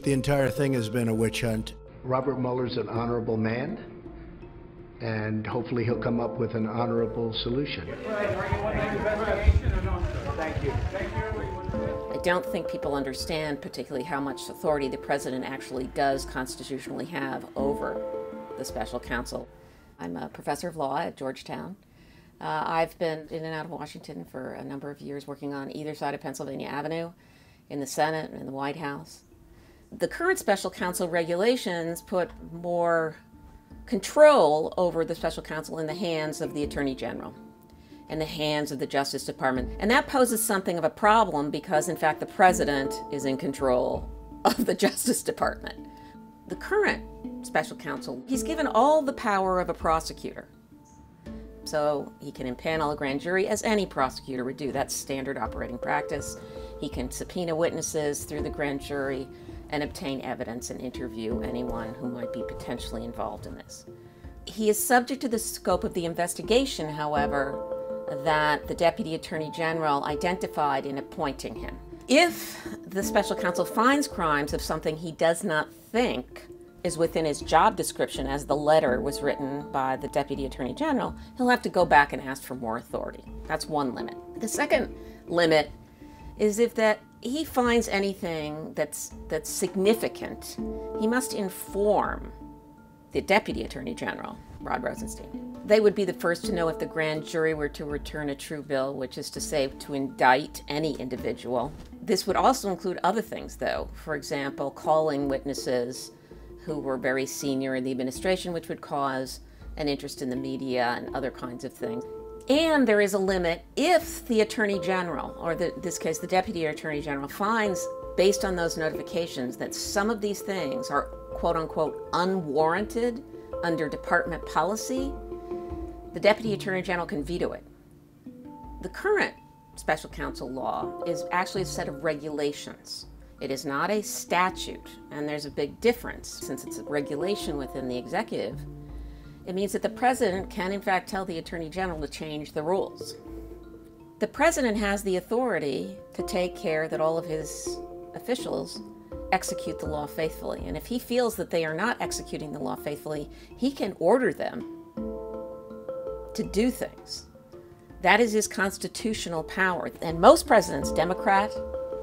The entire thing has been a witch hunt. Robert Mueller's an honorable man, and hopefully he'll come up with an honorable solution. Thank you. I don't think people understand particularly how much authority the president actually does constitutionally have over the special counsel. I'm a professor of law at Georgetown. I've been in and out of Washington for a number of years, working on either side of Pennsylvania Avenue, in the Senate and in the White House. The current special counsel regulations put more control over the special counsel in the hands of the Attorney General, in the hands of the Justice Department. And that poses something of a problem because, in fact, the president is in control of the Justice Department. The current special counsel, he's given all the power of a prosecutor. So he can impanel a grand jury, as any prosecutor would do. That's standard operating practice. He can subpoena witnesses through the grand jury and obtain evidence and interview anyone who might be potentially involved in this. He is subject to the scope of the investigation, however, that the Deputy Attorney General identified in appointing him. If the special counsel finds crimes of something he does not think is within his job description, as the letter was written by the Deputy Attorney General, he'll have to go back and ask for more authority. That's one limit. The second limit is if that he finds anything that's significant, he must inform the Deputy Attorney General, Rod Rosenstein. They would be the first to know if the grand jury were to return a true bill, which is to say, to indict any individual. This would also include other things, though. For example, calling witnesses who were very senior in the administration, which would cause an interest in the media and other kinds of things. And there is a limit if the Attorney General, or in this case the Deputy Attorney General, finds, based on those notifications, that some of these things are quote-unquote unwarranted under department policy, the Deputy Attorney General can veto it. The current special counsel law is actually a set of regulations. It is not a statute, and there's a big difference. Since it's a regulation within the executive, it means that the president can in fact tell the Attorney General to change the rules. The president has the authority to take care that all of his officials execute the law faithfully, and if he feels that they are not executing the law faithfully, he can order them to do things. That is his constitutional power, and most presidents, Democrat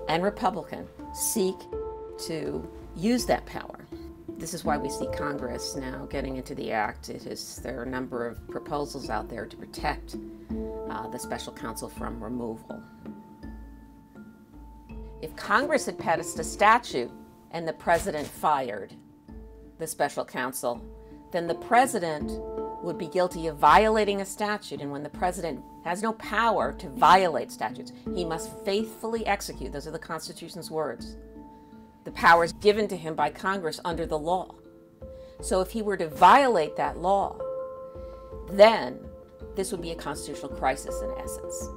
and Republican, seek to use that power. This is why we see Congress now getting into the act. There are a number of proposals out there to protect the special counsel from removal. If Congress had passed a statute and the president fired the special counsel, then the president would be guilty of violating a statute, and when the president has no power to violate statutes, he must faithfully execute, those are the Constitution's words, the powers given to him by Congress under the law. So if he were to violate that law, then this would be a constitutional crisis in essence.